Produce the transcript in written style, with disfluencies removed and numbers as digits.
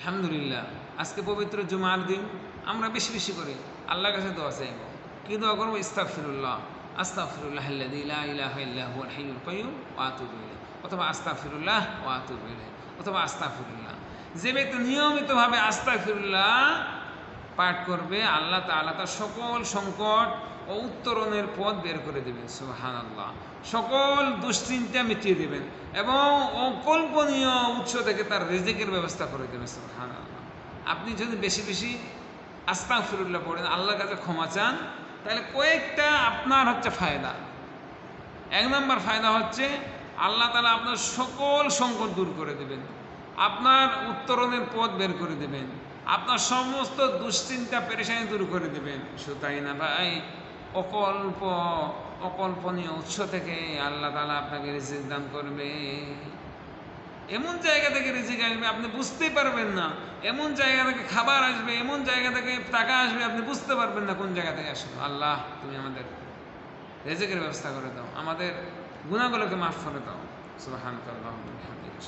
আলহামদুলিল্লাহ, আজকে পবিত্র জুমার দিন আমরা বেশি বেশি করে আল্লাহর কাছে দোয়া চাইব। কি দোয়া করবো? ইস্তাগফিরুল্লাহ, আস্তাগফিরুল্লাহ আল্লাযী লা ইলাহা ইল্লা হুয়াল হাইয়ুল কাইয়্যুম ওয়া আতুবু ইলাইহি, অথবা আস্তাগফিরুল্লাহ ওয়া আতুবু ইলাইহি, অথবা আস্তাগফিরুল্লাহ। যে ব্যক্তি নিয়মিতভাবে আস্তাগফিরুল্লাহ পাঠ করবে, আল্লাহ তাআলা তার সকল সংকট ও উত্তরণের পথ বের করে দেবেন। সুবহানাল্লাহ। সকল দুশ্চিন্তা মিটিয়ে দেবেন এবং অকল্পনীয় উৎস থেকে তার রিজিকের ব্যবস্থা করে দেবেন। সুবহানাল্লাহ। আপনি যদি বেশি বেশি আস্তাগফিরুল্লাহ পড়েন, আল্লাহর কাছে ক্ষমা চান, তাহলে কয়েকটা আপনার হচ্ছে ফায়দা। এক নম্বর ফায়দা হচ্ছে আল্লাহ তাআলা আপনার সকল সংকট দূর করে দেবেন, আপনার উত্তরণের পথ বের করে দেবেন, আপনার সমস্ত দুশ্চিন্তা পেরেশানি দূর করে দেবেন। শুধু তাই না ভাই, অকল্পনীয় উৎস থেকে আল্লাহ তাআলা আপনাকে রিজিক দান করবে। এমন জায়গা থেকে রিজিক আসবে আপনি বুঝতেই পারবেন না, এমন জায়গা থেকে খাবার আসবে, এমন জায়গা থেকে টাকা আসবে আপনি বুঝতে পারবেন না কোন জায়গা থেকে আসবে। আল্লাহ, তুমি আমাদের রিজিকের ব্যবস্থা করে দাও, আমাদের গুনাহগুলোকে মাফ করে দাও। সুবহানাকাল্লাহুম্মা ওয়া বিহামদিকা।